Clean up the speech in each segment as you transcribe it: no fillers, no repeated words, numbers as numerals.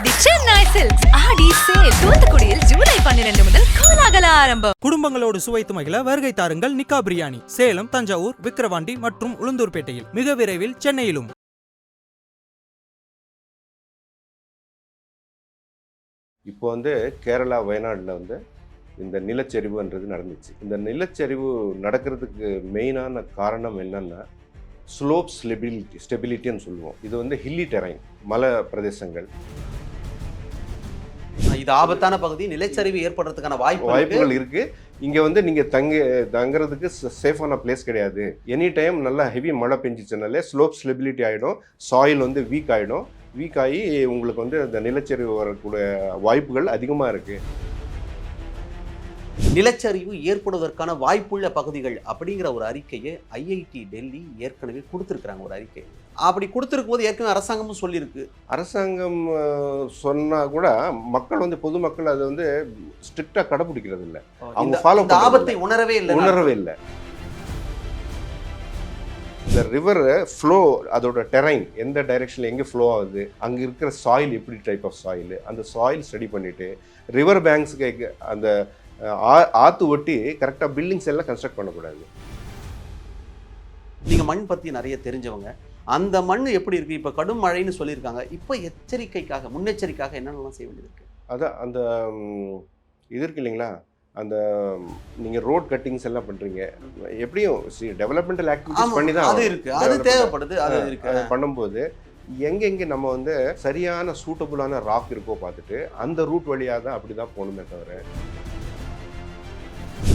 தி Chennai silks ஆடி sale தூத்துக்குடியில் ஜூலை 12 முதல் கோலாகல ஆரம்பம். குடும்பங்களோடு சுவைத்து மகிழ வருகை தாருங்கள் நிக்கா பிரியாணி. சேலம், தஞ்சாவூர், விக்கிரவாண்டி மற்றும் உளுந்தூர்பேட்டையில். மிக விரைவில் சென்னையிலும். இப்போ கேரளா வயநாட்டில் இந்த நிலச்சரிவுன்றது நடந்துச்சு. இந்த நிலச்சரிவு நடக்கிறதுக்கு மெயினான காரணம் என்னன்னா ஸ்லோப் ஸ்டெபிலிட்டின்னு சொல்லுவோம். இது ஹில்லி டெரைன், மலை பிரதேசங்கள். இது ஆபத்தான பகுதி, நிலச்சரிவு ஏற்படுறதுக்கான வாய்ப்புகள் இருக்கு. இங்க நீங்க தங்குறதுக்கு சேஃபான பிளேஸ் கிடையாது. எனி டைம் நல்லா ஹெவி மழை பெஞ்சிச்சுனாலே ஸ்லோப் ஸ்டெபிலிட்டி ஆகிடும், சாயில் வீக் ஆகி உங்களுக்கு அந்த நிலச்சரிவு வரக்கூடிய வாய்ப்புகள் அதிகமாக இருக்கு. நிலச்சரிவு ஏற்படுவதற்கான வாய்ப்புள்ள பகுதிகள் அப்படிங்கிற ஒரு அறிக்கையை ஐஐடி டெல்லி ஏற்கனவே கொடுத்துருக்குறாங்க. ஒரு அறிக்கை அப்படி கொடுத்துருக்கும் போது ஏற்கனவே அரசாங்கமும் சொல்லியிருக்கு. அரசாங்கம் சொன்னால் கூட மக்கள் பொதுமக்கள் அதை ஸ்ட்ரிக்டாக கடைபிடிக்கிறது இல்லை. அவங்க ஃபாலோ ஆபத்தை உணரவே இல்லை. இந்த ரிவர் ஃப்ளோ, அதோட டெரைன் எந்த டைரெக்ஷனில் எங்கே ஃப்ளோ ஆகுது, அங்கே இருக்கிற சாயில் எப்படி டைப் ஆஃப் சாயில், அந்த சாயில் ஸ்டடி பண்ணிவிட்டு ரிவர் பேங்க்ஸுக்கு அந்த ஆற்று ஒட்டி கரெக்டாக பில்டிங்ஸ் எல்லாம் கன்ஸ்ட்ரக்ட் பண்ணக்கூடாது. நீங்கள் மண் பற்றி நிறைய தெரிஞ்சவங்க, அந்த மண் எப்படி இருக்குது? இப்போ கடும் மழைன்னு சொல்லியிருக்காங்க. இப்போ எச்சரிக்கைக்காக, முன்னெச்சரிக்கையாக என்னென்னலாம் செய்ய வேண்டியது இருக்குது? அதான் அந்த இது இருக்கு இல்லைங்களா, அந்த நீங்கள் ரோட் கட்டிங்ஸ் எல்லாம் பண்ணுறீங்க, எப்படியும் டெவலப்மெண்டல் ஆக்டிவிட்டிஸ் பண்ணி தான் அது இருக்குது, அது தேவைப்படுது. அது இருக்குது. பண்ணும்போது எங்கெங்கே நம்ம சரியான சூட்டபுளான ராக் இருக்கோ பார்த்துட்டு அந்த ரூட் வழியாக தான் அப்படி தான் போகணுமே தவிர.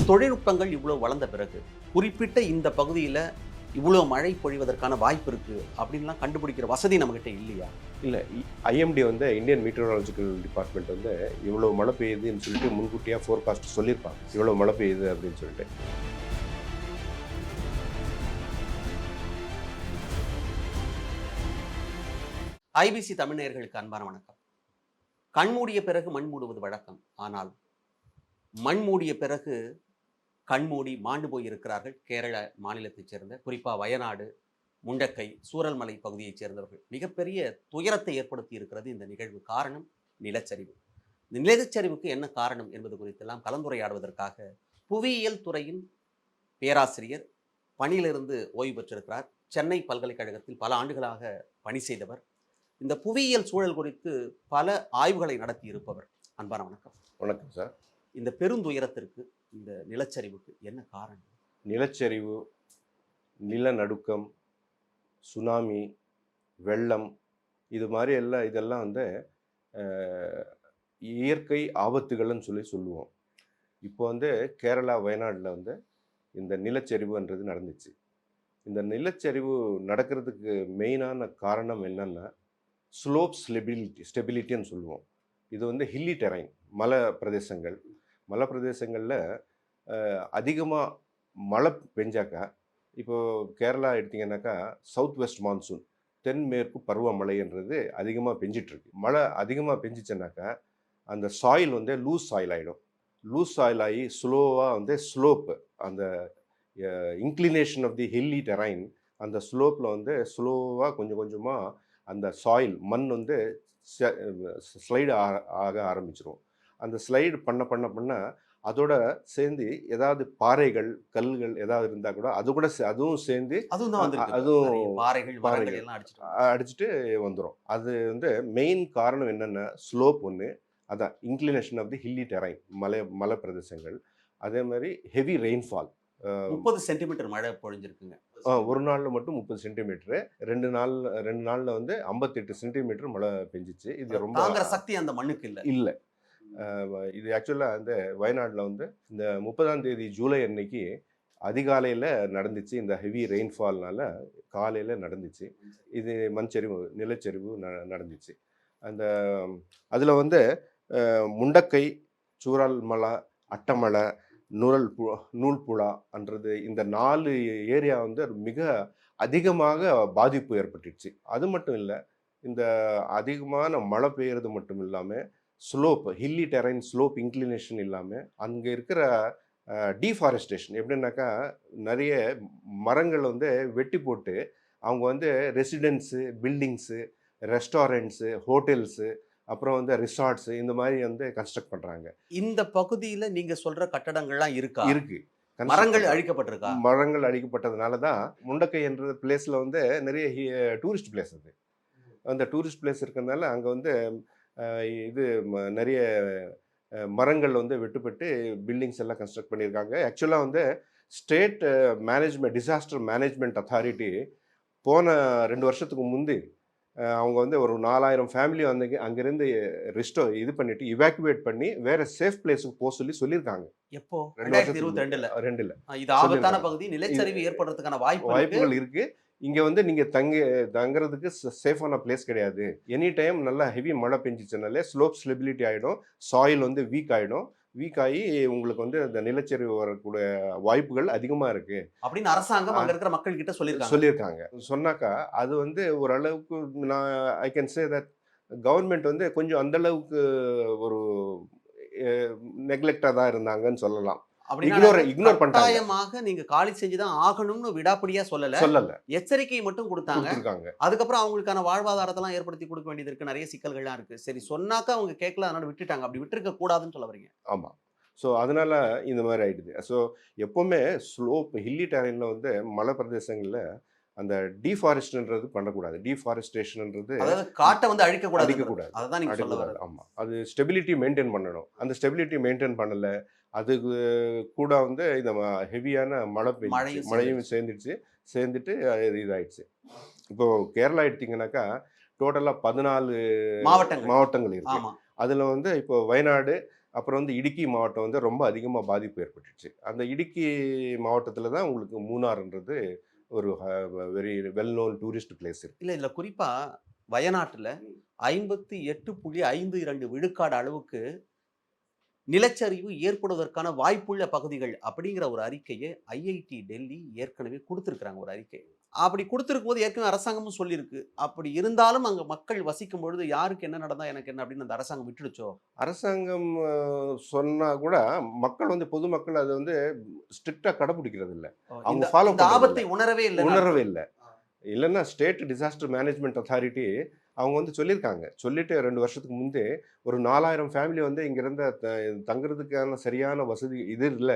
தொழில்நுட்பங்கள் இவ்வளோ வளர்ந்த பிறகு குறிப்பிட்ட இந்த பகுதியில் இவ்வளோ மழை பொழிவதற்கான வாய்ப்பு இருக்குது அப்படின்லாம் கண்டுபிடிக்கிற வசதி நம்மகிட்ட இல்லையா? இல்லை, ஐஎம்டி இந்தியன் மீட்டரலாஜிக்கல் டிபார்ட்மெண்ட் இவ்வளோ மழை பெய்யுதுன்னு சொல்லிட்டு முன்கூட்டியாக ஃபோர்காஸ்ட் சொல்லியிருப்பாங்க, இவ்வளோ மழை பெய்யுது அப்படின்னு சொல்லிட்டு. ஐபிசி தமிழ் நேயர்களுக்கு அன்பான வணக்கம். கண்மூடிய பிறகு மண் மூடுவது வழக்கம். ஆனால் மண் மூடிய பிறகு கண்மூடி மாண்டு போயிருக்கிறார்கள் கேரள மாநிலத்தைச் சேர்ந்த, குறிப்பாக வயநாடு, முண்டக்கை, சூரல்மலை பகுதியைச் சேர்ந்தவர்கள். மிகப்பெரிய துயரத்தை ஏற்படுத்தி இருக்கிறது இந்த நிகழ்வு. காரணம் நிலச்சரிவு. இந்த நிலச்சரிவுக்கு என்ன காரணம் என்பது குறித்தெல்லாம் கலந்துரையாடுவதற்காக புவியியல் துறையின் பேராசிரியர், பணியிலிருந்து ஓய்வு பெற்றிருக்கிறார், சென்னை பல்கலைக்கழகத்தில் பல ஆண்டுகளாக பணி செய்தவர், இந்த புவியியல் சூழல் குறித்து பல ஆய்வுகளை நடத்தி இருப்பவர். அன்பான வணக்கம். வணக்கம் சார். இந்த பெருந்துயரத்திற்கு, இந்த நிலச்சரிவுக்கு என்ன காரணம்? நிலச்சரிவு, நிலநடுக்கம், சுனாமி, வெள்ளம், இது மாதிரி இதெல்லாம் இயற்கை ஆபத்துகள்னு சொல்லுவோம். இப்போ கேரளா வயநாட்டில் இந்த நிலச்சரிவுன்றது நடந்துச்சு. இந்த நிலச்சரிவு நடக்கிறதுக்கு மெயினான காரணம் என்னன்னா ஸ்லோப் ஸ்டெபிலிட்டின்னு சொல்லுவோம். இது ஹில்லி டெரைன், மலை பிரதேசங்களில் அதிகமாக மழை பெஞ்சாக்கா, இப்போது கேரளா எடுத்திங்கன்னாக்கா சவுத் வெஸ்ட் மான்சூன், தென்மேற்கு பருவமழைன்றது அதிகமாக பெஞ்சிட்ருக்கு. மழை அதிகமாக பெஞ்சிச்சுனாக்கா அந்த சாயில் லூஸ் சாயில் ஆகிடும். லூஸ் சாயில் ஆகி ஸ்லோவாக ஸ்லோப்பு, அந்த inclination of the hilly terrain, அந்த ஸ்லோப்பில் ஸ்லோவாக கொஞ்சம் கொஞ்சமாக அந்த சாயில் மண் ஸ்லைடு ஆக ஆரம்பிச்சிரும். அந்த ஸ்லைடு பண்ண அதோட சேர்ந்து ஏதாவது பாறைகள், கல்லுகள் ஏதாவது இருந்தால் கூட அதுவும் சேர்ந்து அடிச்சுட்டு வந்துடும். அது மெயின் காரணம் என்னென்னா ஸ்லோப் ஒன்று, அதான் inclination of the hilly terrain, மலை பிரதேசங்கள். அதே மாதிரி ஹெவி ரெயின்ஃபால், 30 சென்டிமீட்டர் மழை பொழிஞ்சிருக்குங்க ஒரு நாளில் மட்டும் 30 சென்டிமீட்டரு, ரெண்டு நாளில் 58 சென்டிமீட்டர் மழை பெஞ்சிச்சு. இது ரொம்ப சக்தி அந்த மண்ணுக்கு இல்லை. இது ஆக்சுவலாக வயநாட்டில் இந்த 30ஆம் தேதி ஜூலை அன்னைக்கு அதிகாலையில் நடந்துச்சு. இந்த ஹெவி ரெயின்ஃபால்னால காலையில் நடந்துச்சு. இது நிலச்சரிவு நடந்துச்சு. அதில் முண்டக்கை, சூரல்மலை, அட்டமலை, நூல்புழான்றது இந்த 4 ஏரியா மிக அதிகமாக பாதிப்பு ஏற்பட்டுச்சு. அது மட்டும் இல்லை, இந்த அதிகமான மழை பெய்யறது மட்டும் இல்லாமல் slope, hilly terrain slope inclination இல்லாமல் அங்கே இருக்கிற டீஃபாரஸ்டேஷன் எப்படின்னாக்கா, நிறைய மரங்கள் வெட்டி போட்டு அவங்க ரெசிடென்ஸு, பில்டிங்ஸு, ரெஸ்டாரண்ட்ஸு, ஹோட்டல்ஸு, அப்புறம் வந்து ரிசார்ட்ஸ் இந்த மாதிரி வந்து கன்ஸ்ட்ரக்ட் பண்றாங்க. இந்த பகுதியில நீங்க சொல்ற கட்டடங்கள்லாம் இருக்கா? இருக்கு. மரங்கள் அழிக்கப்பட்டிருக்கா? மரங்கள் அழிக்கப்பட்டதுனால தான் முண்டக்கை என்ற பிளேஸ்ல வந்து நிறைய டூரிஸ்ட் பிளேஸ் அது. அந்த டூரிஸ்ட் பிளேஸ் இருக்கிறதுனால அங்க வந்து இது நிறைய மரங்கள் வந்து வெட்டுப்பட்டு பில்டிங்ஸ் எல்லாம் கன்ஸ்ட்ரக்ட் பண்ணியிருக்காங்க. ஆக்சுவலாக வந்து state management disaster management authority போன 2 வருஷத்துக்கு முந்தி அவங்க வந்து ஒரு 4000 ஃபேமிலி வந்து அங்கேருந்து இது பண்ணிட்டு இவாக்குவேட் பண்ணி வேற சேஃப் பிளேஸுக்கு போக சொல்லியிருக்காங்க. எப்போ? 2022ல. இது ஆபத்தான பகுதி, நிலச்சரிவு ஏற்படுறதுக்கான வாய்ப்புகள் இருக்கு. இங்க வந்து நீங்க தங்குறதுக்கு சேஃபான பிளேஸ் கிடையாது. எனி டைம் நல்லா ஹெவி மழை பெஞ்சிச்சுனாலே ஸ்லோப் ஸ்டெபிலிட்டி ஆகிடும், சாயில் வந்து வீக் ஆகி உங்களுக்கு வந்து அந்த நிலச்சரிவு வரக்கூடிய வாய்ப்புகள் அதிகமாக இருக்கு அப்படின்னு அரசாங்கம் அங்க இருக்கிற மக்கள் கிட்ட சொல்லியிருக்காங்க. சொன்னாக்கா அது வந்து ஓரளவுக்கு நான் I can say that government வந்து கொஞ்சம் அந்த அளவுக்கு ஒரு நெக்லெக்டாக தான் இருந்தாங்கன்னு சொல்லலாம். இக்னோர் கட்டாயமாக நீங்க காலி செஞ்சுதான் ஆகணும்னு விடாப்படியா சொல்லல, எச்சரிக்கை மட்டும் கொடுத்தாங்க. அதுக்கப்புறம் அவங்களுக்கான வாழ்வாதாரத்தெல்லாம் ஏற்படுத்தி கொடுக்க வேண்டியது இருக்கு, நிறைய சிக்கல்கள்லாம் இருக்கு. சரி சொன்னாக்கா அவங்க கேட்கல, அதனால விட்டுட்டாங்க. அப்படி விட்டுருக்க கூடாதுன்னு சொல்ல வரீங்க? ஆமா. ஸோ அதனால இந்த மாதிரி ஆயிடுது. ஸோ எப்பவுமே ஸ்லோப் ஹில்லி டெரைன்ல வந்து மலை பிரதேசங்கள்ல அந்த டீஃபாரஸ்ட்ன்றது பண்ணக்கூடாது. டீஃபாரஸ்டேஷன்ன்றது அதாவது காட்டை வந்து அழிக்கக்கூடாது. அதுதான் நீங்க சொல்ல வரது. ஆமா, அது ஸ்டெபிலிட்டி மெயின்டைன் பண்ணணும். அந்த ஸ்டெபிலிட்டி மெயின்டைன் பண்ணல, அதுக்கு கூட வந்து இந்த ஹெவியான மழையும் சேர்ந்துட்டு இதாயிடுச்சு. இப்போ கேரளா எடுத்தீங்கன்னாக்கா டோட்டலாக 14 மாவட்டங்கள் இருக்கு. அதுல வந்து இப்போ வயநாடு அப்புறம் வந்து இடுக்கி மாவட்டம் வந்து ரொம்ப அதிகமாக பாதிப்பு ஏற்பட்டுச்சு. அந்த இடுக்கி மாவட்டத்தில் தான் உங்களுக்கு மூணாறுன்றது ஒரு very well known tourist place இருக்கு. இல்லை, இதில் குறிப்பாக வயநாட்டில் 58.52 விழுக்காடு அளவுக்கு நிலச்சரிவு ஏற்படுவதற்கான வாய்ப்புள்ள பகுதிகள் அப்படிங்கிற ஒரு அறிக்கையை ஐஐடி டெல்லி ஏற்கனவே கொடுத்துருக்குறாங்க. ஒரு அறிக்கை அப்படி கொடுத்துருக்கும் போது ஏற்கனவே அரசாங்கமும் சொல்லியிருக்கு. அப்படி இருந்தாலும் அங்கே மக்கள் வசிக்கும் பொழுது யாருக்கு என்ன நடந்தா எனக்கு என்ன அப்படின்னு அந்த அரசாங்கம் விட்டுடுச்சோ? அரசாங்கம் சொன்னா கூட மக்கள் வந்து பொதுமக்கள் அதை வந்து ஸ்ட்ரிக்டா கடைபிடிக்கிறது இல்லை. அவங்க ஃபாலோ ஆபத்தை உணரவே இல்லை. இல்லைன்னா ஸ்டேட் டிசாஸ்டர் மேனேஜ்மெண்ட் அத்தாரிட்டி அவங்க வந்து சொல்லிட்டு 2 வருஷத்துக்கு முன்பே ஒரு 4000 ஃபேமிலி வந்து இங்க இருந்த தங்குறதுக்கான சரியான வசதி இது இல்ல,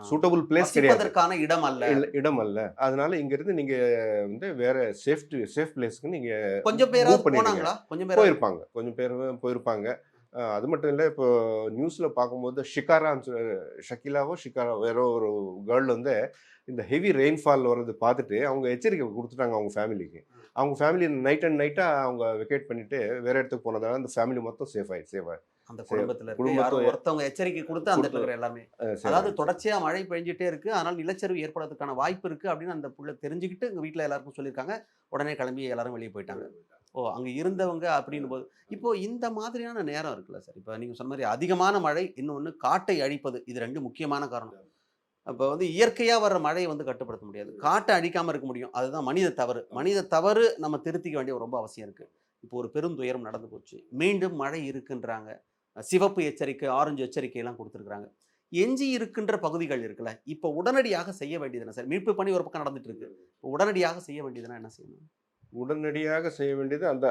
சூட்டபிள் பிளேஸ் கிடையாது, இடம் அல்ல. அதனால இங்க இருந்து நீங்க வந்து வேற சேஃப் பிளேஸ்க்கு நீங்க கொஞ்சம் பேர் போயிருப்பாங்க. அது மட்டும் இல்லை, இப்போ நியூஸ்ல பார்க்கும்போது ஷக்கிலாவோ வேற ஒரு கேர்ள் வந்து இந்த ஹெவி ரெயின்ஃபால் வர்றது பார்த்துட்டு அவங்க எச்சரிக்கை கொடுத்துட்டாங்க அவங்க ஃபேமிலிக்கு. அவங்க ஃபேமிலி நைட்டாக அவங்க வெக்கேட் பண்ணிட்டு வேற இடத்துக்கு போனதால அந்த ஃபேமிலி மொத்தம் சேஃப் ஆயிடுச்சு. அந்த குடும்பத்துல ஒருத்தவங்க எச்சரிக்கை கொடுத்து அந்த எல்லாமே, அதாவது தொடர்ச்சியா மழை பெஞ்சிட்டே இருக்கு, அதனால நிலச்சரிவு ஏற்படுறதுக்கான வாய்ப்பு இருக்கு அப்படின்னு அந்த புள்ள தெரிஞ்சுக்கிட்டு எங்க வீட்டுல எல்லாருக்கும் சொல்லியிருக்காங்க. உடனே கிளம்பி எல்லாரும் வெளியே போயிட்டாங்க. அங்க இருந்தவங்க அப்படின்னு போது இப்போ இந்த மாதிரியான நேரம் இருக்குல்ல சார், இப்போ நீங்க சொன்ன மாதிரி அதிகமான மழை, இன்னொன்னு காட்டை அழிப்பது, இது 2 முக்கியமான காரணம். அப்போ வந்து இயற்கையாக வர்ற மழையை வந்து கட்டுப்படுத்த முடியாது, காட்டை அழிக்காமல் இருக்க முடியும். அதுதான் மனித தவறு நம்ம திருத்திக்க வேண்டிய ரொம்ப அவசியம் இருக்குது. இப்போ ஒரு பெரும் துயரம் நடந்து போச்சு, மீண்டும் மழை இருக்குன்றாங்க, சிவப்பு எச்சரிக்கை, ஆரஞ்சு எச்சரிக்கையெல்லாம் கொடுத்துருக்குறாங்க. எஞ்சி இருக்கின்ற பகுதிகள் இருக்குல்ல, இப்போ உடனடியாக செய்ய வேண்டியது என்ன சார்? மீட்பு பணி ஒரு பக்கம் நடந்துட்டு இருக்கு, இப்போ உடனடியாக செய்ய வேண்டியதுன்னா என்ன செய்யணும்? உடனடியாக செய்ய வேண்டியது அந்த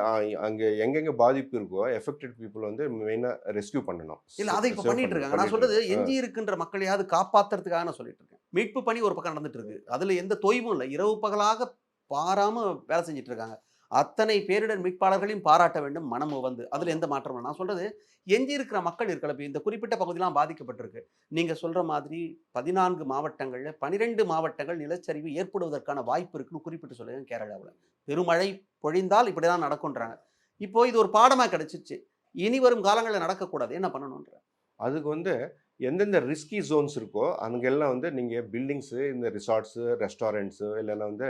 அங்கே எங்கெங்கே பாதிப்பு இருக்கோ எஃபெக்டட் பீப்புள் வந்து மெயினாக ரெஸ்கியூ பண்ணணும். இல்லை, அதை இப்போ பண்ணிட்டு இருக்காங்க. நான் சொல்றது எஞ்சி இருக்கின்ற மக்களையாவது காப்பாற்றுறதுக்காக நான் சொல்லிட்டு இருக்கேன். மீட்பு பணி ஒரு பக்கம் நடந்துட்டு இருக்கு, அதில் எந்த தொய்வும் இல்லை, இரவு பகலாக பாராமல் வேலை செஞ்சுட்டு இருக்காங்க. அத்தனை பேரிடர் மீட்பாளர்களையும் பாராட்ட வேண்டும் மனம் வந்து, அதில் எந்த மாற்றமும். நான் சொல்றது எஞ்சி இருக்கிற மக்கள் இருக்கல, இந்த குறிப்பிட்ட பகுதியெல்லாம் பாதிக்கப்பட்டிருக்கு. நீங்க சொல்ற மாதிரி 14 மாவட்டங்கள்ல 12 மாவட்டங்கள் நிலச்சரிவு ஏற்படுவதற்கான வாய்ப்பு இருக்குன்னு குறிப்பிட்டு சொல்லுங்க. கேரளாவில் பெருமழை பொழிந்தால் இப்படிதான் நடக்கும்ன்றாங்க. இப்போ இது ஒரு பாடமா கிடைச்சிச்சு, இனி வரும் காலங்களில் நடக்கக்கூடாது, என்ன பண்ணணும்ன்ற? அதுக்கு வந்து எந்தெந்த ரிஸ்கி ஜோன்ஸ் இருக்கோ அங்கெல்லாம் வந்து நீங்கள் பில்டிங்ஸு, இந்த ரிசார்ட்ஸு, ரெஸ்டாரண்ட்ஸு இல்லைன்னா வந்து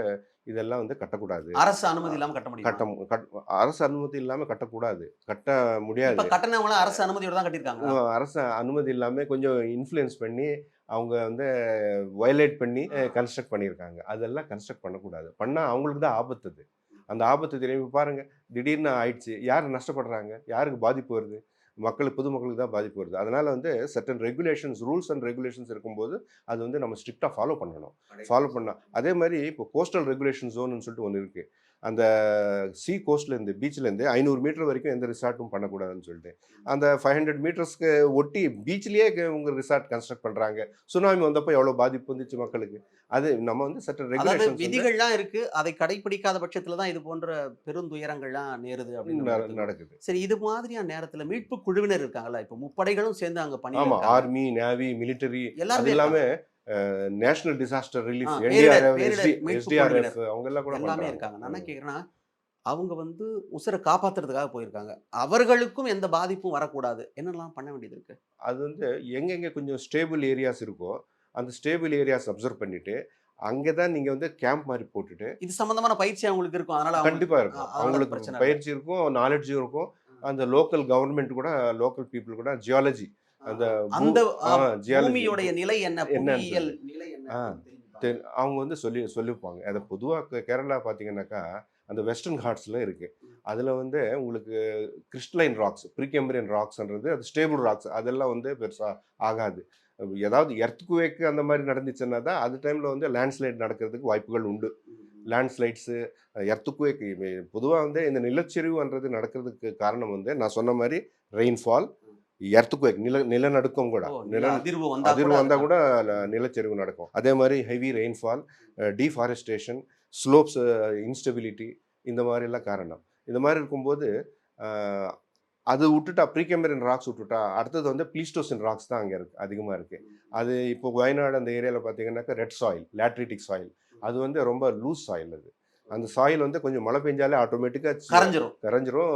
இதெல்லாம் வந்து கட்டக்கூடாது. அரசு அனுமதி இல்லாமல் கட்ட முடியும்? அரசு அனுமதி இல்லாமல் கட்டக்கூடாது, கட்ட முடியாது. கட்டணவங்களும் அரசு அனுமதியோட தான் கட்டியிருக்காங்க. அரசு அனுமதி இல்லாமல் கொஞ்சம் இன்ஃப்ளூயன்ஸ் பண்ணி அவங்க வந்து வயலேட் பண்ணி கன்ஸ்ட்ரக்ட் பண்ணியிருக்காங்க. அதெல்லாம் கன்ஸ்ட்ரக்ட் பண்ணக்கூடாது. பண்ணால் அவங்களுக்கு தான் ஆபத்து. அந்த ஆபத்து திரும்பி பாருங்கள், திடீர்னு ஆயிடுச்சு, யார் நஷ்டப்படுறாங்க, யாருக்கு பாதிப்பு வருது? பொதுமக்களுக்கு தான் பாதிப்பு வருது. அதனால வந்து certain regulations, rules and regulations இருக்கும்போது அது வந்து நம்ம ஸ்ட்ரிக்டாக ஃபாலோ பண்ணணும். அதே மாதிரி இப்போ கோஸ்டல் ரெகுலேஷன் ஜோன்னு சொல்லிட்டு ஒன்று இருக்குது. அந்த கோஸ்ட்லேருந்து பீச்லேருந்து 500 மீட்டர் வரைக்கும் எந்த ரிசார்ட்டும் பண்ணக்கூடாதுன்னு சொல்லிட்டு அந்த 500 மீட்டர்ஸ்க்கு ஒட்டி பீச்லேயே உங்கள் ரிசார்ட் கன்ஸ்ட்ரக்ட் பண்ணுறாங்க. சுனாமி வந்தப்போ எவ்வளோ பாதிப்பு வந்துச்சு மக்களுக்கு. அது நம்ம வந்து சட்ட அதாவது ரெகுலேஷன் விதிகள்லாம் இருக்கு, அதை கடைபிடிக்காத பட்சத்துல தான் இது போன்ற பெருந்துயரங்கள்லாம் நேருது அப்படின்னு நடக்குது. சரி, இது மாதிரியான நேரத்துல மீட்பு குழுவினர் இருக்காங்களா? இப்போ முப்படைகளும் சேர்ந்து அங்க ஆமா, பண்ணி ஆர்மி, நேவி, மிலிட்டரி, அது எல்லாருமே எல்லாமே நேஷனல் டிசாஸ்டர் ரிலீஃப், பேரிடர் NDRF, மீட்பு SDRF குழுவினர் அவங்க எல்லாம் கூட எல்லாமே பண்றாங்க. இருக்காங்க. நான் என்ன கேக்குறேன்னா, அவங்க வந்து உசுரை காப்பாத்துறதுக்காக போயிருக்காங்க, அவர்களுக்கும் எந்த பாதிப்பும் வரக்கூடாது, என்னெல்லாம் பண்ண வேண்டியது இருக்கு? அது வந்து எங்கெங்க கொஞ்சம் ஸ்டேபிள் ஏரியாஸ் இருக்கோ அந்த ஸ்டேபிள் ஏரியாஸ் அப்சர்வ் பண்ணிட்டு அங்கே தான் நீங்க வந்து கேம்ப் மாதிரி போட்டுட்டு. இது சம்பந்தமான பயிற்சி அவங்களுக்கு இருக்கும், அதனால கண்டிப்பா இருக்கும், அவங்களுக்கு பிரச்சனை பயிற்சி இருக்கும், நாலேஜும் இருக்கும். அந்த லோக்கல் கவர்மெண்ட் கூட, லோக்கல் பீப்புள் கூட ஜியாலஜி, அந்த அந்த ஜியாலஜி பூமியோடைய நிலை என்ன, புவியியல் நிலை என்ன அவங்க வந்து சொல்லிப்பாங்க. அதை பொதுவாக கேரளா பார்த்தீங்கன்னாக்கா அந்த வெஸ்டர்ன் ஹாட்ஸில் இருக்குது. அதில் வந்து உங்களுக்கு கிறிஸ்டலைன் ராக்ஸ், ப்ரீகேம்பியன் ராக்ஸ்ன்றது அது ஸ்டேபிள் ராக்ஸ், அதெல்லாம் வந்து பெருசாக ஆகாது. ஏதாவது எர்த்குவேக் அந்த மாதிரி நடந்துச்சுன்னா தான் அது டைமில் வந்து லேண்ட்ஸ்லைட் நடக்கிறதுக்கு வாய்ப்புகள் உண்டு. லேண்ட்ஸ்லைட்ஸு, எர்த்குவேக், பொதுவாக வந்து இந்த நிலச்சரிவுன்றது நடக்கிறதுக்கு காரணம் வந்து நான் சொன்ன மாதிரி ரெயின்ஃபால், எர்த்குவேக், நிலநடுக்கம் கூட, அதிர்வு வந்தால் கூட நிலச்சரிவு நடக்கும். அதே மாதிரி heavy rainfall, deforestation, slopes instability, இந்த மாதிரிலாம் காரணம். இந்த மாதிரி இருக்கும்போது அது விட்டுட்டா, ப்ரீகேம்பியன் ராக்ஸ் விட்டுட்டா அடுத்தது வந்து ப்ளீஸ்டோசின் ராக்ஸ் தான் அங்கே இருக்குது, அதிகமாக இருக்குது. அது இப்போ வயநாடு அந்த ஏரியாவில் பார்த்தீங்கன்னாக்கா ரெட் சாயில், லேட்ரிட்டிக் சாயில், அது வந்து ரொம்ப லூஸ் சாயில். அது அந்த சாயில் வந்து கொஞ்சம் மழை பெஞ்சாலே ஆட்டோமேட்டிக்காக கரைஞ்சிரும்,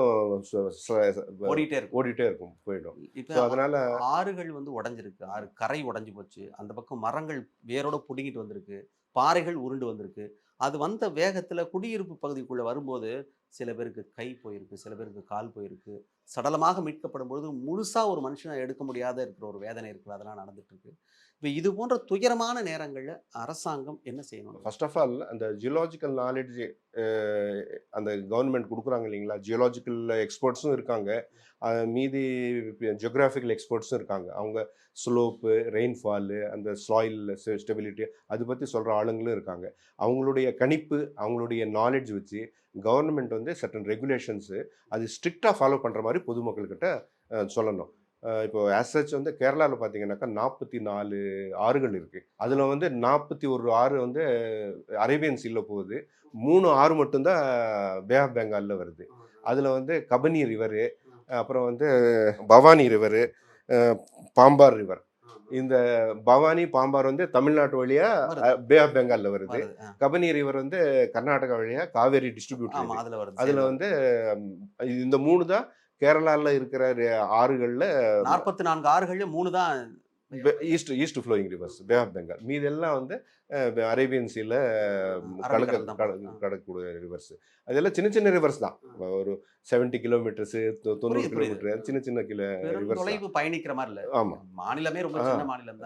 ஓடிட்டே இருக்கும், போயிடும். இப்போ அதனால ஆறுகள் வந்து உடஞ்சிருக்கு, ஆறு கரை உடஞ்சி போச்சு, அந்த பக்கம் மரங்கள் வேரோட பிடுங்கிட்டு வந்திருக்கு, பாறைகள் உருண்டு வந்திருக்கு. அது வந்த வேகத்துல குடியிருப்பு பகுதிக்குள்ள வரும்போது சில பேருக்கு கை போயிருக்கு, சில பேருக்கு கால் போயிருக்கு. சடலமாக மீட்கப்படும் பொழுது முழுசா ஒரு மனுஷனை எடுக்க முடியாத இருக்கிற ஒரு வேதனை இருக்குது, அதெல்லாம் நடந்துட்டு இருக்கு. இப்போ இது போன்ற துயரமான நேரங்கள்ல அரசாங்கம் என்ன செய்யணும்? ஃபர்ஸ்ட் ஆஃப் ஆல் அந்த ஜியோலாஜிக்கல் நாலேஜ் அந்த கவர்மெண்ட் கொடுக்குறாங்க இல்லைங்களா, ஜியோலாஜிக்கல் எக்ஸ்பர்ட்ஸும் இருக்காங்க, மீதி ஜியோகிராஃபிக்கல் எக்ஸ்பர்ட்ஸும் இருக்காங்க. அவங்க ஸ்லோப்பு, ரெயின்ஃபாலு, அந்த சாயில் ஸ்டெபிலிட்டி அதை பற்றி சொல்கிற ஆளுங்களும் இருக்காங்க. அவங்களுடைய கணிப்பு, அவங்களுடைய நாலேஜ் வச்சு கவர்மெண்ட் வந்து சர்டன் ரெகுலேஷன்ஸு அது ஸ்ட்ரிக்டாக ஃபாலோ பண்ணுற மாதிரி பொதுமக்கள்கிட்ட சொல்லணும். இப்போ ஆசச் வந்து கேரளாவில் பார்த்தீங்கன்னாக்கா 44 ஆறுகள் இருக்குது. அதில் வந்து 41 ஆறு வந்து அரேபியன் சீல போகுது, 3 ஆறு மட்டும்தான் பே ஆஃப் பெங்காலில் வருது. அதில் வந்து கபனி ரிவரு, அப்புறம் வந்து பவானி ரிவரு, பாம்பார் ரிவர். இந்த பவானி, பாம்பார் வந்து தமிழ்நாட்டு வழியா பே ஆஃப் பெங்காலில் வருது. கபனி ரிவர் வந்து கர்நாடகா வழியா காவேரி டிஸ்ட்ரிபியூட். அதில் வந்து இந்த 3 தான் கேரளாவில் இருக்கிற ஆறுகளில். 44 ஆறுகள்ல 3 தான் east flowing rivers, bay of Bengal. மீதெல்லாம் வந்து அரேபியன் சீல கடக்கக்கூடிய ரிவர்ஸ். அதெல்லாம் சின்ன சின்ன ரிவர்ஸ் தான், ஒரு 70 கிலோமீட்டர்ஸு, 90 கிலோமீட்டர், சின்ன சின்ன ரிவர்ஸ் பயணிக்கிற மாதிரி இல்லை. ஆமாம், மாநிலமே ரொம்ப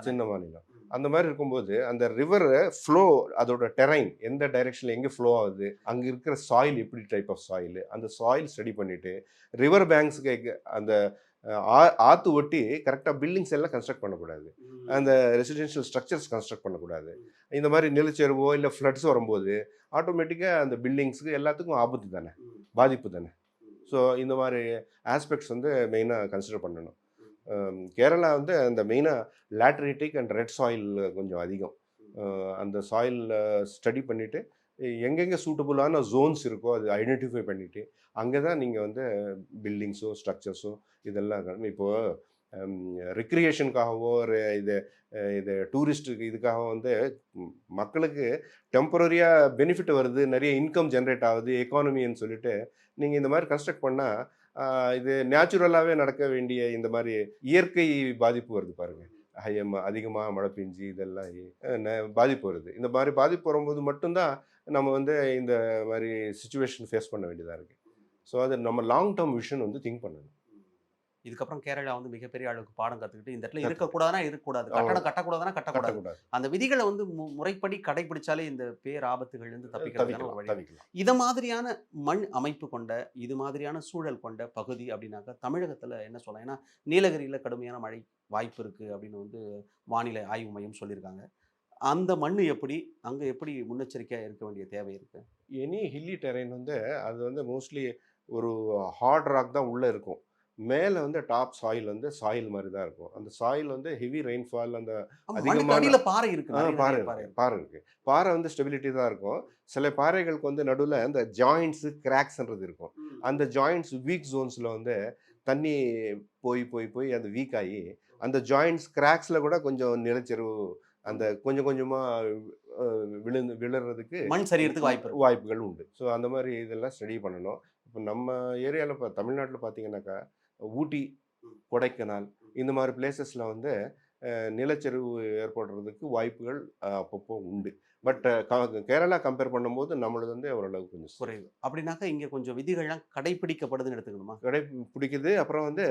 சின்ன மாநிலம். அந்த மாதிரி இருக்கும்போது அந்த ரிவர் ஃப்ளோ, அதோட டெரைன் எந்த டைரெக்ஷனில் எங்கே ஃப்ளோ ஆகுது, அங்கே இருக்கிற சாயில் எப்படி டைப் ஆஃப் சாயில், அந்த சாயில் ஸ்டடி பண்ணிவிட்டு ரிவர் பேங்க்ஸுக்கு அந்த ஆற்று ஒட்டி கரெக்டாக பில்டிங்ஸ் எல்லாம் கன்ஸ்ட்ரக்ட் பண்ணக்கூடாது, அந்த ரெசிடென்ஷியல் ஸ்ட்ரக்சர்ஸ் கன்ஸ்ட்ரக்ட் பண்ணக்கூடாது. இந்த மாதிரி நிலச்சரிவோ இல்லை ஃப்ளட்ஸ் வரும்போது ஆட்டோமேட்டிக்காக அந்த பில்டிங்ஸுக்கு எல்லாத்துக்கும் ஆபத்து தானே, பாதிப்பு தானே. ஸோ இந்த மாதிரி ஆஸ்பெக்ட்ஸ் வந்து மெயினாக கன்சிடர் பண்ணணும். கேரளா வந்து அந்த மெயினாக லேட்ரிட்டிக் அண்ட் ரெட் சாயில் கொஞ்சம் அதிகம். அந்த சாயில் ஸ்டடி பண்ணிவிட்டு எங்கெங்கே சூட்டபுளான ஜோன்ஸ் இருக்கோ அது ஐடென்டிஃபை பண்ணிவிட்டு அங்கே தான் நீங்கள் வந்து பில்டிங்ஸோ ஸ்ட்ரக்சர்ஸோ இதெல்லாம். இப்போது ரிக்ரியேஷனுக்காகவோ இது டூரிஸ்ட்டுக்கு இதுக்காக வந்து மக்களுக்கு டெம்பரரியாக பெனிஃபிட் வருது, நிறைய இன்கம் ஜென்ரேட் ஆகுது, எக்கானமின்னு சொல்லிட்டு நீங்கள் இந்த மாதிரி கன்ஸ்ட்ரக்ட் பண்ணால் இது நேச்சுரலாகவே நடக்க வேண்டிய இந்த மாதிரி இயற்கை பாதிப்பு வருது பாருங்கள். அதிகமாக மழை பெஞ்சு இதெல்லாம் பாதிப்பு வருது. இந்த மாதிரி பாதிப்பு வரும்போது மட்டும்தான் நம்ம வந்து இந்த மாதிரி சுச்சுவேஷன் ஃபேஸ் பண்ண வேண்டியதாக இருக்குது. ஸோ அது நம்ம லாங் டேர்ம் விஷன் வந்து திங்க் பண்ணணும். இதுக்கப்புறம் கேரளா வந்து மிகப்பெரிய அளவுக்கு பாடம் கற்றுக்கிட்டு இந்த இடத்துல இருக்கக்கூடாதுன்னா இருக்கக்கூடாது, கட்டடம் கட்டக்கூடாதுன்னா கட்டக்கூடாது, அந்த விதிகளை வந்து முறைப்படி கடைபிடிச்சாலே இந்த பேராபத்துகள்லேருந்து தப்பிக்கிறதுக்கான ஒரு வழி. இதை மாதிரியான மண் அமைப்பு கொண்ட, இது மாதிரியான சூழல் கொண்ட பகுதி அப்படின்னாக்கா தமிழகத்தில் என்ன சொல்லலாம்? ஏன்னா நீலகிரியில் கடுமையான மழை வாய்ப்பு இருக்குது அப்படின்னு வந்து வானிலை ஆய்வு மையம் சொல்லியிருக்காங்க. அந்த மண் எப்படி, அங்கே எப்படி முன்னெச்சரிக்கையாக இருக்க வேண்டிய தேவை இருக்குது? எனி ஹில்லி டெரைன் வந்து அது வந்து மோஸ்ட்லி ஒரு ஹார்ட் ராக் தான் உள்ளே இருக்கும். மேலே வந்து டாப் சாயில் வந்து சாயில் மாதிரி தான் இருக்கும். அந்த சாயில் வந்து ஹெவி ரெயின்ஃபால் அந்த மண்ணுக்கு அதிகமான அடியில பாறை இருக்கு, நிறைய பாறை நிறைய பாறை இருக்கு, இருக்கு. பாறை இருக்கு. பாறை வந்து ஸ்டெபிலிட்டி தான் இருக்கும். சில பாறைகளுக்கு வந்து நடுவில் அந்த ஜாயிண்ட்ஸு கிராக்ஸ்ன்றது இருக்கும். அந்த ஜாயிண்ட்ஸ் வீக் ஜோன்ஸில் வந்து தண்ணி போய் போய் போய் அது வீக் ஆகி அந்த ஜாயிண்ட்ஸ் கிராக்ஸில் கூட கொஞ்சம் நிலச்சரிவு அந்த கொஞ்சம் கொஞ்சமாக விழுறதுக்கு மண் சரியறதுக்கு வாய்ப்பு இருக்கு. வாய்ப்புகள் உண்டு. ஸோ அந்த மாதிரி இதெல்லாம் ஸ்டடி பண்ணணும். இப்போ நம்ம ஏரியாவில் இப்போ தமிழ்நாட்டில் பார்த்தீங்கன்னாக்கா ஊட்டி, கொடைக்கானல் இந்த மாதிரி பிளேசஸில் வந்து நிலச்சரிவு ஏற்படுறதுக்கு வாய்ப்புகள் அப்பப்போ உண்டு. பட் கேரளா கம்பேர் பண்ணும்போது நம்மளது வந்து ஓரளவுக்கு கொஞ்சம் குறைவு. அப்படின்னாக்கா இங்க கொஞ்சம் விதிகள்லாம் கடைபிடிக்கப்படுதுன்னு எடுத்துக்கணுமா? பிடிக்குது. அப்புறம் வந்து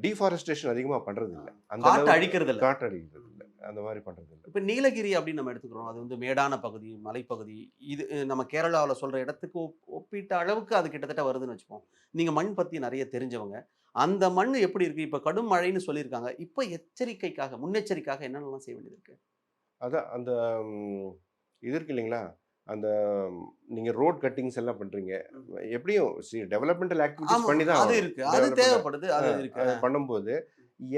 டீஃபாரஸ்டேஷன் அதிகமாக பண்ணுறது இல்லை. அந்த காட்டு அளவுக்கு அழிக்கிறது இல்ல. காட்டு அடிக்கிறது இல்லை, அந்த மாதிரி பண்ணுறது இல்லை. இப்ப நீலகிரி அப்படின்னு நம்ம எடுத்துக்கிறோம். அது வந்து மேடான பகுதி, மலைப்பகுதி. இது நம்ம கேரளாவில் சொல்ற இடத்துக்கு ஒப்பிட்ட அளவுக்கு அது கிட்டத்தட்ட வருதுன்னு வச்சுப்போம். நீங்க மண் பத்தி நிறைய தெரிஞ்சவங்க. அந்த மண் எப்படி இருக்கு? இப்ப கடும் மழைன்னு சொல்லியிருக்காங்க. இப்ப எச்சரிக்கைக்காக, முன்னெச்சரிக்கையாக என்னென்னலாம் செய்ய வேண்டியது இருக்கு? அதான் அந்த இது இருக்கு இல்லைங்களா, அந்த நீங்கள் ரோட் கட்டிங்ஸ் எல்லாம் பண்ணுறீங்க, எப்படியும் டெவலப்மெண்டல் ஆக்டிவிட்டிஸ் ஆமா, பண்ணி தான் அது ஆகணும். இருக்கு. அது Development- தேவைப்படுது. அது இருக்கு. அது பண்ணும்போது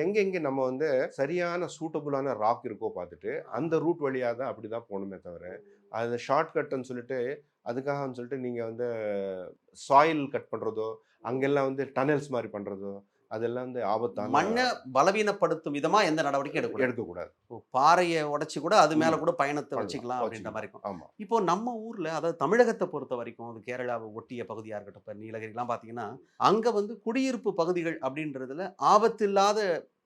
எங்கெங்கே நம்ம வந்து சரியான சூட்டபுளான ராக் இருக்கோ பார்த்துட்டு அந்த ரூட் வழியாக தான் அப்படி தான் போகணுமே தவிர அது ஷார்ட் கட்டுன்னு சொல்லிட்டு அதுக்காகன்னு சொல்லிட்டு நீங்கள் வந்து சாயில் கட் பண்ணுறதோ அங்கெல்லாம் வந்து டனல்ஸ் மாதிரி பண்ணுறதோ அதெல்லாம் வந்து ஆபத்தான மண்ணை பலவீனப்படுத்தும் விதமா எந்த நடவடிக்கை எடுக்கக்கூடாது. எடுக்கக்கூடாது. பாறையை உடைச்சு கூட அது மேல கூட பயணத்தை வச்சுக்கலாம் அப்படின்ற மாதிரி இருக்கும். ஆமாம். இப்போ நம்ம ஊர்ல, அதாவது தமிழகத்தை பொறுத்த வரைக்கும், அது கேரளாவை ஒட்டிய பகுதியா இருக்கட்டும், இப்போ நீலகிரிலாம் பாத்தீங்கன்னா அங்க வந்து குடியிருப்பு பகுதிகள் அப்படின்றதுல ஆபத்து இல்லாத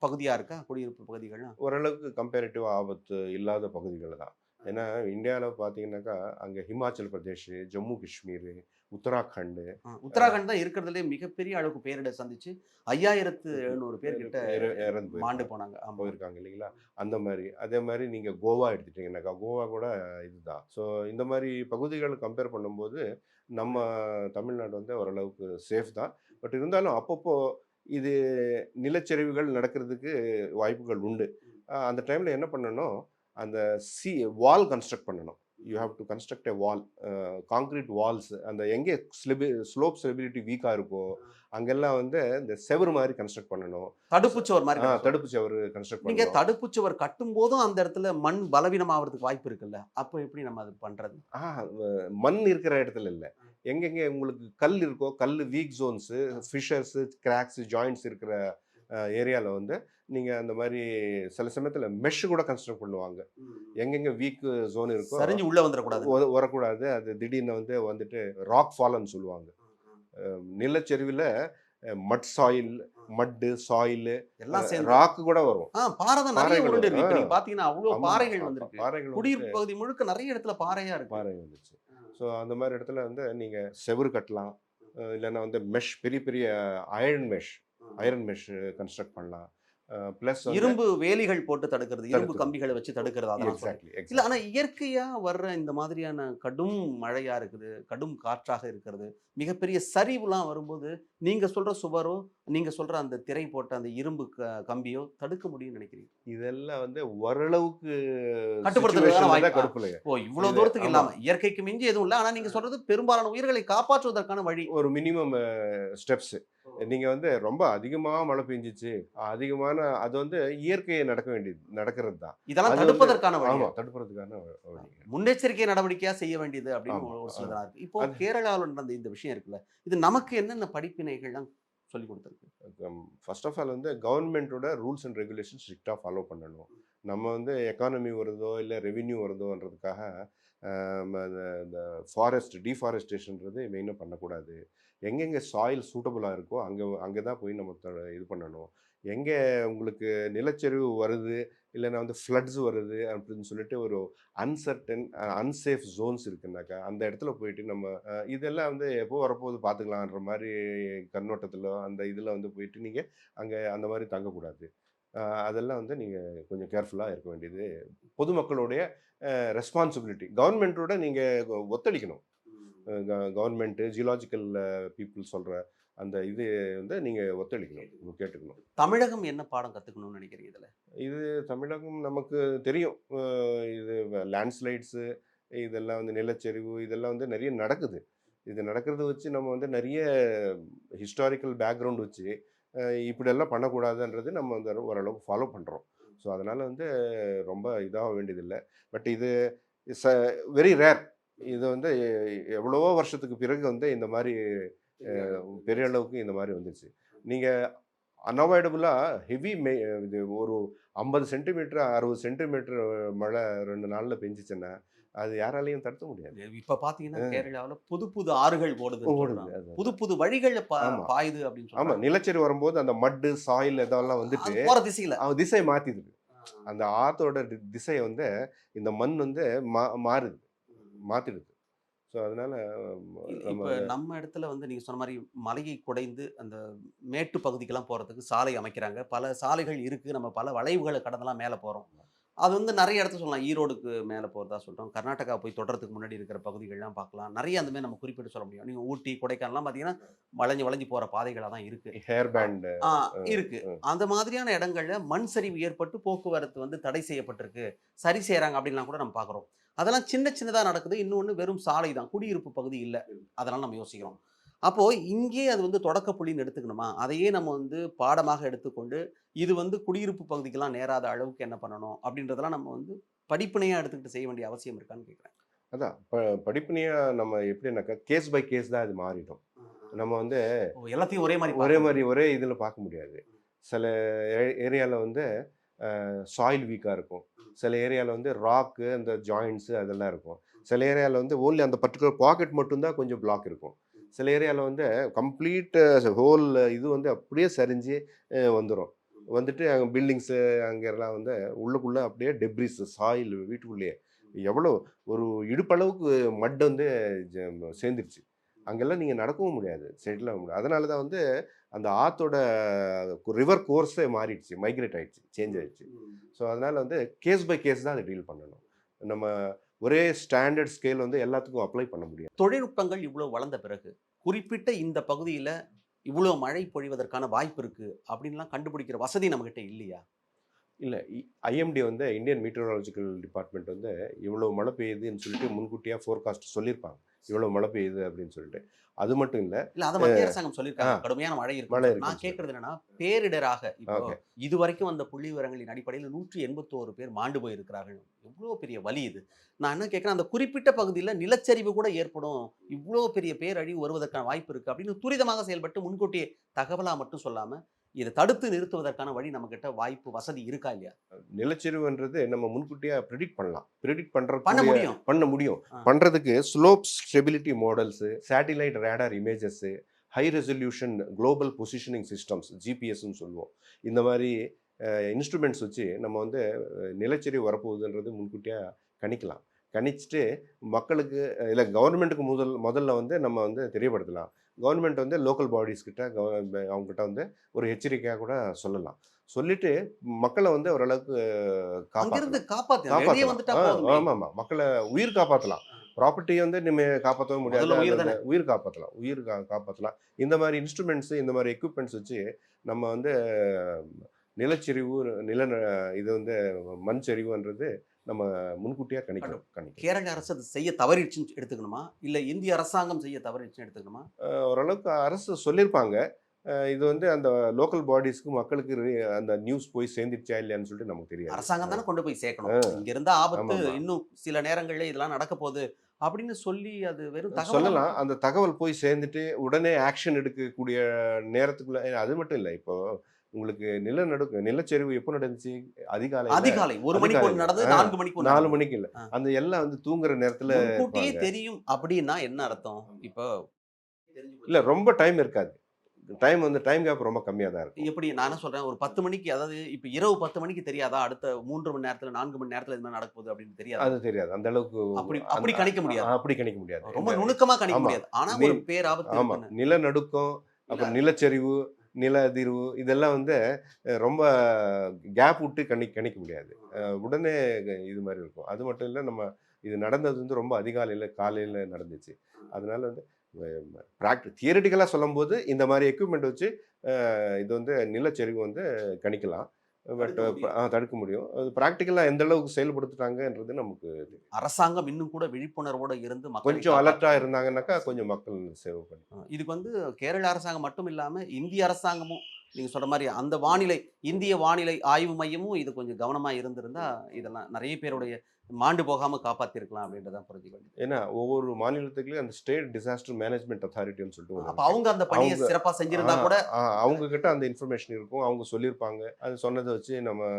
பகுதியா இருக்கா? குடியிருப்பு பகுதிகள்லாம் ஓரளவுக்கு கம்பேரிட்டிவ் ஆபத்து இல்லாத பகுதிகள் தான். ஏன்னா இந்தியாவில் பார்த்தீங்கன்னாக்கா அங்கே ஹிமாச்சல் பிரதேஷ், ஜம்மு காஷ்மீர், உத்தராகண்டு, உத்தராகண்ட் தான் இருக்கிறதுலே மிகப்பெரிய அளவுக்கு பேரிடர் சந்திச்சு 5700 பேர் கிட்ட இறந்து மாண்டு போனாங்க. ஆமா. போயிருக்காங்க இல்லைங்களா. அந்த மாதிரி அதே மாதிரி நீங்கள் கோவா எடுத்துட்டீங்கன்னாக்கா கோவா கூட இதுதான். ஸோ இந்த மாதிரி பகுதிகளை கம்பேர் பண்ணும்போது நம்ம தமிழ்நாடு வந்து ஓரளவுக்கு சேஃப் தான். பட் இருந்தாலும் அப்பப்போ இது நிலச்சரிவுகள் நடக்கிறதுக்கு வாய்ப்புகள் உண்டு. அந்த டைமில் என்ன பண்ணணும், அந்த வால் கன்ஸ்ட்ரக்ட் பண்ணணும். You have to construct a wall, concrete walls. அந்த எங்கே ஸ்லோப் ஸ்டெபிலிட்டி வீக்காக இருக்கோ அங்கெல்லாம் வந்து இந்த செவரு மாதிரி கன்ஸ்ட்ரக்ட் பண்ணணும். தடுப்புச்சுவர் மாதிரி கட்டணும். தடுப்பு செவரு கன்ஸ்ட்ரக்ட் நீங்க பண்ணணும். தடுப்புச்சுவர் கட்டும் போதும் அந்த இடத்துல மண் பலவீனம் ஆகிறதுக்கு வாய்ப்பு இருக்குல்ல, அப்போ எப்படி நம்ம அது பண்றது? மண் இருக்கிற இடத்துல இல்லை, எங்கெங்கே உங்களுக்கு கல் இருக்கோ, கல் வீக் ஜோன்ஸு, ஃபிஷர்ஸு, கிராக்ஸு, ஜாயிண்ட்ஸ் இருக்கிற ஏரியாவில் வந்து நீங்கள் அந்த மாதிரி சில சமயத்தில் மெஷ் கூட கன்ஸ்ட்ரக்ட் பண்ணுவாங்க. எங்கெங்கே வீக் ஜோன் இருக்கோ சரிஞ்சு உள்ள வந்துடக்கூடாது. வரக்கூடாது. அது திடீர்னு வந்துட்டு ராக் ஃபால்னு சொல்லுவாங்க. நிலச்சரிவில் மட் சாயில், மட்டு சாயில் எல்லாம் சேர்ந்து ராக்கு கூட வரும். பாறை தான் நிறைய பாறைகள் உருண்டு இருக்கு. இப்ப ஆ. நீங்க பாத்தீங்கன்னா அவ்வளவு ஆமா, பாறைகள் வந்திருக்கு. பாறைகள் குடியிருப்பு பகுதி முழுக்க நிறைய இடத்துல பாறையா இருக்கு. பாறை வந்துச்சு. ஸோ அந்த மாதிரி இடத்துல வந்து நீங்கள் செவுரு கட்டலாம், இல்லைன்னா வந்து மெஷ், பெரிய பெரிய ஐரன் மெஷ் கன்ஸ்ட்ரக்ட் பண்ணலாம். ப்ளஸ் இரும்பு வேலிகள் போட்டு தடுக்கிறது, இரும்பு தடுக்கிறது. கம்பிகளை வச்சு தடுக்கிறது, அதெல்லாம் சொல்றேன். இல்ல, ஆனா இயற்கையா வர்ற இந்த மாதிரியான கடும் மழையா இருக்குது, கடும் காற்றாக இருக்கிறது, மிகப்பெரிய சரிவுலாம் வரும்போது நீங்க சொல்ற சுவரோ, நீங்க சொல்ற அந்த திரை போட்ட அந்த இரும்பு கம்பியோ தடுக்க முடியும்னு நினைக்கிறீங்க? இதெல்லாம் வந்து ஓரளவுக்கு கட்டுப்படுத்துறதுக்கான வாய்ப்பு. கடுப்புலைங்க. ஓ, இவ்வளவு தூரத்துக்கு இல்லாம இயற்கைக்கு மிஞ்சி எதுவும் இல்ல. ஆனா நீங்க சொல்றது பெரும்பாலான உயிர்களை காப்பாற்றுவதற்கான வழி. ஒரு மினிமம் ஸ்டெப்ஸ். நீங்க வந்து ரொம்ப அதிகமா மழை பெஞ்சிச்சு, அதிகமான அது வந்து இயற்கையை நடக்கிறது தான். இதெல்லாம் அது வந்து- தடுப்பதற்கான வழி. ஆமா, தடுப்பதற்கான வழி. முன்னெச்சரிக்கை நடவடிக்கையா செய்ய வேண்டியது அப்படின்னு ஆமா, ஒரு சிலதா ஆமா. இருக்கு. இப்போ கேரளாவில் நடந்த இந்த விஷயம் இருக்குல்ல, இது நமக்கு என்னென்ன படிப்பினைகள்லாம் சொல்லி கொடுத்துருக்கு? ஃபர்ஸ்ட் ஆஃப் ஆல் வந்து கவர்மெண்ட்டோட ரூல்ஸ் அண்ட் ரெகுலேஷன் ஸ்ட்ரிக்டாக ஃபாலோ பண்ணணும். நம்ம வந்து எக்கானமி வருதோ இல்லை ரெவென்யூ வருதோன்றதுக்காக இந்த டீஃபாரஸ்டேஷன்றது மெயினாக பண்ணக்கூடாது. எங்கெங்கே சாயில் சூட்டபுளாக இருக்கோ அங்கே தான் போய் நம்ம இது பண்ணணும். எங்கே உங்களுக்கு நிலச்சரிவு வருது, இல்லைன்னா வந்து ஃப்ளட்ஸ் வருது அப்படின்னு சொல்லிட்டு ஒரு அன்சேஃப் ஜோன்ஸ் இருக்குன்னாக்கா அந்த இடத்துல போயிட்டு நம்ம இதெல்லாம் வந்து எப்போ வரப்போது பார்த்துக்கலான்ற மாதிரி கண்ணோட்டத்தில் அந்த இதில் வந்து போயிட்டு நீங்கள் அங்கே அந்த மாதிரி தங்கக்கூடாது. அதெல்லாம் வந்து நீங்கள் கொஞ்சம் கேர்ஃபுல்லாக இருக்க வேண்டியது பொதுமக்களுடைய ரெஸ்பான்சிபிலிட்டி. கவர்மெண்ட்டோட நீங்கள் ஒத்துழைக்கணும். கவர்மெண்ட்டு, ஜியாலஜிக்கல் பீப்புள் சொல்கிற அந்த இது வந்து நீங்கள் ஒத்துழைக்கணும், கேட்டுக்கணும். தமிழகம் என்ன பாடம் கற்றுக்கணும்னு நினைக்கிறீங்க இதில்? இது தமிழகம் நமக்கு தெரியும். இது லேண்ட்ஸ்லைட்ஸு, இதெல்லாம் வந்து நிலச்சரிவு இதெல்லாம் வந்து நிறைய நடக்குது. இது நடக்கிறத வச்சு நம்ம வந்து நிறைய ஹிஸ்டாரிக்கல் பேக்ரவுண்ட் வச்சு இப்படியெல்லாம் பண்ணக்கூடாதுன்றது நம்ம வந்து ஓரளவுக்கு ஃபாலோ பண்ணுறோம். ஸோ அதனால் வந்து ரொம்ப இதாக வேண்டியதில்லை. பட் இது இஸ் வெரி ரேர். இது வந்து எவ்வளவோ வருஷத்துக்கு பிறகு வந்து இந்த மாதிரி பெரிய அளவுக்கு இந்த மாதிரி வந்துச்சு. நீங்கள் அன்அவாய்டபுளாக இது ஒரு 50 சென்டிமீட்டர் 60 சென்டிமீட்டர் மழை 2 நாளில் பெஞ்சிச்சுன்னா அது யாராலையும் தடுக்க முடியாது. இப்ப பாத்தீங்கன்னா கேரளாவுல புது புது ஆறுகள் ஓடுது, புது புது வழிகள் பாயுது அப்படின்னு ஆமா, சொல்றாங்க. நிலச்சரி வரும்போது அந்த மட்டு சாயில் இதெல்லாம் வந்துட்டு போற திசையில அவன் திசையை மாத்திடுது. அந்த ஆத்தோட திசையை வந்து இந்த மண் வந்து மாறுது, மாத்திடுது. ஸோ அதனால இப்ப நம்ம இடத்துல வந்து நீங்க சொன்ன மாதிரி மலையை குடைந்து அந்த மேட்டு பகுதிக்கெல்லாம் போறதுக்கு சாலை அமைக்கிறாங்க. பல சாலைகள் இருக்கு. நம்ம பல வளைவுகளை கடந்தெல்லாம் மேல போறோம். அது வந்து நிறைய இடத்துல சொல்லலாம். ஈரோடுக்கு மேலே போகிறதா சொல்கிறோம். கர்நாடகா போய் தொடறதுக்கு முன்னாடி இருக்கிற பகுதிகள்லாம் பார்க்கலாம். நிறைய அந்த மாதிரி நம்ம குறிப்பிட்டு சொல்ல முடியும். நீங்கள் ஊட்டி, கொடைக்கானல்லாம் பார்த்தீங்கன்னா வளைஞ்சு வளைஞ்சு போகிற பாதைகளாக தான் இருக்குது. ஹேர் பேண்ட் இருக்கு. அந்த மாதிரியான இடங்கள்ல மண் சரிவு ஏற்பட்டு போக்குவரத்து வந்து தடை செய்யப்பட்டிருக்கு, சரி செய்கிறாங்க அப்படின்லாம் கூட நம்ம பார்க்குறோம். அதெல்லாம் சின்ன சின்னதாக நடக்குது. இன்னொன்று வெறும் சாலை தான், குடியிருப்பு பகுதி இல்லை. அதெல்லாம் நம்ம யோசிக்கிறோம். அப்போ இங்கே அது வந்து தொடக்க புள்ளின்னு எடுத்துக்கணுமா? அதையே நம்ம வந்து பாடமாக எடுத்துக்கொண்டு இது வந்து குடியிருப்பு பகுதிக்கெல்லாம் நேராத அளவுக்கு என்ன பண்ணணும் அப்படின்றதெல்லாம் நம்ம வந்து படிப்பினையா எடுத்துக்கிட்டு செய்ய வேண்டிய அவசியம் இருக்கான்னு கேட்குறேன். அதான் படிப்பினையா நம்ம எப்படின்னாக்கா கேஸ் பை கேஸ் தான் இது மாறிடும். நம்ம வந்து எல்லாத்தையும் ஒரே மாதிரி ஒரே இதில் பார்க்க முடியாது. சில ஏரியாவில் வந்து சாயில் வீக்காக இருக்கும். சில ஏரியாவில் வந்து ராக்கு அந்த ஜாயிண்ட்ஸு அதெல்லாம் இருக்கும். சில ஏரியாவில் வந்து ஓன்லி அந்த பர்டிகுலர் பாக்கெட் மட்டும்தான் கொஞ்சம் பிளாக் இருக்கும். சில ஏரியாவில் வந்து கம்ப்ளீட் ஹோல் இது வந்து அப்படியே சரிஞ்சு வந்துடும். வந்துட்டு அங்கே பில்டிங்ஸு அங்கெல்லாம் வந்து உள்ளுக்குள்ளே அப்படியே டெப்ரிஸ் சாயில் வீட்டுக்குள்ளேயே எவ்வளோ ஒரு இடுப்பளவுக்கு மட் வந்து சேர்ந்துருச்சு. அங்கெல்லாம் நீங்கள் நடக்கவும் முடியாது, செட்டில் ஆக முடியாது. அதனால தான் வந்து அந்த ஆற்றோட ரிவர் கோர்ஸே மாறிடுச்சு, மைக்ரேட் ஆகிடுச்சு, சேஞ்ச் ஆகிடுச்சு. ஸோ அதனால் வந்து கேஸ் பை கேஸ் தான் அதை டீல் பண்ணணும். நம்ம ஒரே ஸ்டாண்டர்ட் ஸ்கேல் வந்து எல்லாத்துக்கும் அப்ளை பண்ண முடியாது. தொழில்நுட்பங்கள் இவ்வளோ வளர்ந்த பிறகு குறிப்பிட்ட இந்த பகுதியில் இவ்வளோ மழை பொழிவதற்கான வாய்ப்பு இருக்குது அப்படின்லாம் கண்டுபிடிக்கிற வசதி நம்மகிட்ட இல்லையா? இல்லை, ஐஎம்டி வந்து இந்தியன் மீட்டரலாஜிக்கல் டிபார்ட்மெண்ட் வந்து இவ்வளோ மழை பெய்யுதுன்னு சொல்லிட்டு முன்கூட்டியாக ஃபோர்காஸ்ட் சொல்லியிருப்பாங்க, இவ்வளோ மழை பெய்யுது அப்படின்னு சொல்லிட்டு. அது மட்டும் இல்லை, அதை மத்திய அரசாங்கம் சொல்லியிருக்காங்க கடுமையான மழை இருக்கு. நான் கேட்கறது என்னன்னா, பேரிடராக இப்போ இதுவரைக்கும் அந்த புள்ளி விவரங்களின் அடிப்படையில் 181 பேர் மாண்டு போயிருக்கிறார்கள். எவ்வளோ பெரிய வலி இது. நான் என்ன கேட்குறேன், அந்த குறிப்பிட்ட பகுதியில் நிலச்சரிவு கூட ஏற்படும், இவ்வளோ பெரிய பேரழிவு வருவதற்கான வாய்ப்பு இருக்குது அப்படின்னு துரிதமாக செயல்பட்டு முன்கூட்டியே தகவலாக மட்டும் சொல்லாமல் இதை தடுத்து நிறுத்துவதற்கான வழி நம்ம கிட்ட வாய்ப்பு வசதி இருக்கா இல்லையா? நிலச்சரிவுன்றது நம்ம முன்கூட்டியா ப்ரெடிக்ட் பண்ணலாம். ப்ரெடிக்ட் பண்ண முடியும். பண்றதுக்கு slope stability models, satellite radar images, high resolution global positioning systems, ஜிபிஎஸ்ன்னு சொல்லுவோம். இந்த மாதிரி இன்ஸ்ட்ருமெண்ட்ஸ் வச்சு நம்ம வந்து நிலச்சரிவு வரப்போகுதுன்றது முன்கூட்டியா கணிக்கலாம். கணிச்சுட்டு மக்களுக்கு இல்லை கவர்மெண்ட்டுக்கு முதல்ல வந்து நம்ம வந்து தெரியப்படுத்தலாம். கவர்மெண்ட் வந்து லோக்கல் பாடிஸ் கிட்ட அவங்ககிட்ட வந்து ஒரு எச்சரிக்கையாக கூட சொல்லலாம். சொல்லிட்டு மக்களை வந்து ஓரளவுக்கு காப்பாற்றலாம். ஆமாம், மக்களை உயிர் காப்பாற்றலாம். ப்ராப்பர்ட்டியை வந்து நம்ம காப்பாற்றவே முடியாது, உயிர் காப்பாற்றலாம். இந்த மாதிரி இன்ஸ்ட்ருமெண்ட்ஸு, இந்த மாதிரி எக்யூப்மெண்ட்ஸ் வச்சு நம்ம வந்து நிலச்சரிவு இது வந்து மண் சரிவுன்றது நம்ம முன்கூட்டியா கணிக்கணும். கேரள அரசு அது செய்ய தவறிடுச்சுன்னு எடுத்துக்கணுமா, இல்லை இந்திய அரசாங்கம் செய்ய தவறிடுச்சுன்னு எடுத்துக்கணுமா? ஓரளவுக்கு அரசு சொல்லியிருப்பாங்க. இது வந்து அந்த லோக்கல் பாடிஸ்க்கு மக்களுக்கு அந்த நியூஸ் போய் சேர்ந்துருச்சா இல்லையான்னு சொல்லிட்டு நமக்கு தெரியாது. அரசாங்கம் தானே கொண்டு போய் சேர்க்கணும். இங்க இருந்த ஆபத்து இன்னும் சில நேரங்கள்ல இதெல்லாம் நடக்க போகுது அப்படின்னு சொல்லி அது வெறும் சொல்லலாம். அந்த தகவல் போய் சேர்ந்துட்டு உடனே ஆக்ஷன் எடுக்கக்கூடிய நேரத்துக்குள்ள. அது மட்டும் இல்லை, இப்போ உங்களுக்கு நிலச்சரிவு எப்போ நடந்துச்சு? அதிகாலை 1 மணிக்கு நடந்தது, 4 மணிக்கு இல்லை. அந்த எல்லாம் வந்து தூங்குற நேரத்துல தெரியும் அப்படின்னா என்ன அர்த்தம்? இப்போ இல்ல, ரொம்ப டைம் இருக்காது. டைம் கேப் ரொம்ப கம்மியா தான் இருக்கும். எப்படி நான் சொல்றேன், ஒரு 10 மணிக்கு, அதாவது இப்ப இரவு 10 மணிக்கு தெரியாதா அடுத்த 3 மணி நேரத்துல 4 மணி நேரத்துல இது மாதிரி நடக்க போகுது அப்படின்னு தெரியாது. அது தெரியாது. அந்த அளவுக்கு அப்படி கணிக்க முடியாது. அப்படி கணிக்க முடியாது. ரொம்ப நுணுக்கமா கணிக்க முடியாது. ஆனா ஒரு பேராபத்து. ஆமா, நிலநடுக்கம், அப்புறம் நிலச்சரிவு, நில அதிர்வு, இதெல்லாம் வந்து ரொம்ப கேப் விட்டு கணிக்க முடியாது. உடனே இது மாதிரி இருக்கும். அது மட்டும் இல்லை, நம்ம இது நடந்தது வந்து ரொம்ப காலையில் நடந்துச்சு. அதனால வந்து தியரிட்டிக்கலாக சொல்லும் போது இந்த மாதிரி எக்யூப்மெண்ட் வச்சு இது வந்து நிலச்சரிவு வந்து கணிக்கலாம். பட் தடுக்க முடியும். அது ப்ராக்டிக்கலாக எந்த அளவுக்கு செயல்படுத்துட்டாங்கன்றது நமக்கு அரசாங்கம் இன்னும் கூட விழிப்புணர்வோட இருந்து மக்கள் கொஞ்சம் அலர்ட்டாக இருந்தாங்கன்னாக்கா கொஞ்சம் மக்கள் சேவ் பண்ணி. இதுக்கு வந்து கேரள அரசாங்கம் மட்டும் இல்லாம இந்திய அரசாங்கமும் நீங்க சொல்ற மாதிரி அந்த வானிலை இந்திய வானிலை ஆய்வு மையமும் இது கொஞ்சம் கவனமா இருந்திருந்தா இதெல்லாம் நிறைய பேருடைய மாண்டு போகாம காப்பாத்திருக்கலாம் அப்படின்றதான் புரிஞ்சுக்கணும். ஏன்னா ஒவ்வொரு மாநிலத்துக்குள்ளேயும் அந்த ஸ்டேட் டிசாஸ்டர் மேனேஜ்மெண்ட் அத்தாரிட்டின்னு சொல்லிட்டு ஒரு அப்ப அவங்க அந்த பணியை சிறப்பா செஞ்சிருந்தா கூட அவங்க கிட்ட அந்த இன்ஃபர்மேஷன் இருக்கும், அவங்க சொல்லியிருப்பாங்க. அது சொன்னதை வச்சு நம்ம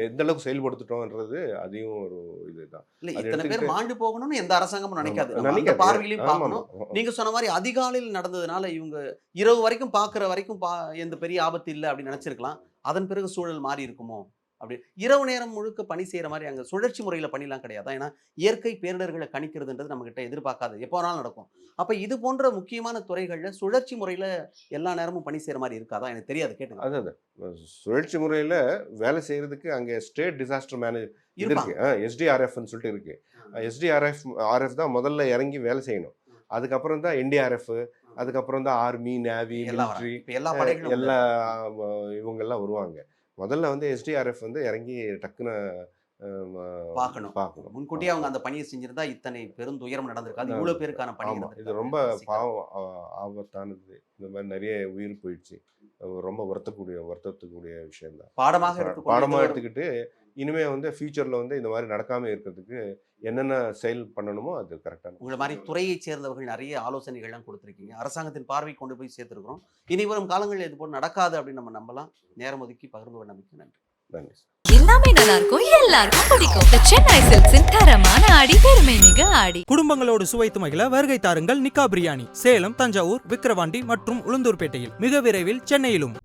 எந்த அளவுக்கு செயல்படுத்திட்டோம்ன்றது அதையும் ஒரு இதுதான். இல்ல இத்தனை பேர் மாண்டு போகணும்னு எந்த அரசாங்கமும் நினைக்காது. நம்ம பார்வையிலையும் பார்க்கணும். நீங்க சொன்ன மாதிரி அதிகாலையில் நடந்ததுனால இவங்க இரவு வரைக்கும் பாக்குற வரைக்கும் எந்த பெரிய ஆபத்து இல்லை அப்படின்னு நினைச்சிருக்கலாம். அதன் பிறகு சூழல் மாறி இருக்குமோ அப்படி இரவு நேரம் முழுக்க பணி செய்யற மாதிரி அங்க சுழற்சி முறையில பணிலாம் கிடையாது. ஏன்னா இயற்கை பேரிடர்களை கணிக்கிறதுன்றது நம்ம கிட்ட எதிர்பார்க்காது, எப்போ வேணாலும் நடக்கும். அப்ப இது போன்ற முக்கியமான துறைகள்ல சுழற்சி முறையில எல்லா நேரமும் பணி செய்யற மாதிரி இருக்காதா? எனக்கு தெரியாது, கேட்டுங்க. அதான் சுழற்சி முறையில வேலை செய்யறதுக்கு அங்க ஸ்டேட் டிசாஸ்டர் மேனேஜ் இருக்கு, SDRFன்னு சொல்லிட்டு இருக்கு. SDRF தான் முதல்ல இறங்கி வேலை செய்யணும். அதுக்கப்புறம் தான் NDRF, அதுக்கப்புறம் தான் ஆர்மி, நேவி, மிலிட்ரி எல்லா இவங்கெல்லாம் வருவாங்க. முதல்ல வந்து SDRF வந்து இறங்கி டக்குன்னு பார்க்கணும். முன்கூட்டியே அவங்க அந்த பணியை செஞ்சிருந்தா இத்தனை பெருந்துயரம் நடந்திருக்காது, இவ்வளவு பேருக்கான பணி. இது ரொம்ப பாவம், ஆபத்தானது. இந்த மாதிரி நிறைய உயிர் போயிடுச்சு. ரொம்ப வருத்தத்துக்கூடிய விஷயம் தான். பாடமாக எடுத்துக்கிட்டு இனிமே வந்து ஃபியூச்சர்ல வந்து இந்த மாதிரி நடக்காம இருக்கிறதுக்கு என்னென்ன செயல் பண்ணணுமோ அது கரெக்டான. உங்களை மாதிரி துறையை சேர்ந்தவர்கள் நிறைய ஆலோசனைகள்லாம் கொடுத்துருக்கீங்க, அரசாங்கத்தின் பார்வை கொண்டு போய் சேர்த்துருக்கிறோம். இனி வரும் காலங்களில் இது போல் நடக்காது அப்படின்னு நம்ம நம்பலாம். நேரம் ஒதுக்கி பகிர்ந்து கொண்ட நம்பிக்கை நன்றி. நன்றி. எல்லாமே நல்லா இருக்கும், எல்லாருக்கும் பிடிக்கும். சென்னை சில்க்ஸின் தரமான ஆடி, பெருமை மிக ஆடி. குடும்பங்களோடு சுவைத்து மகிழ வருகை தாருங்கள் நிக்கா பிரியாணி. சேலம், தஞ்சாவூர், விக்கிரவாண்டி மற்றும் உளுந்தூர்பேட்டையில் மிக விரைவில் சென்னையிலும்.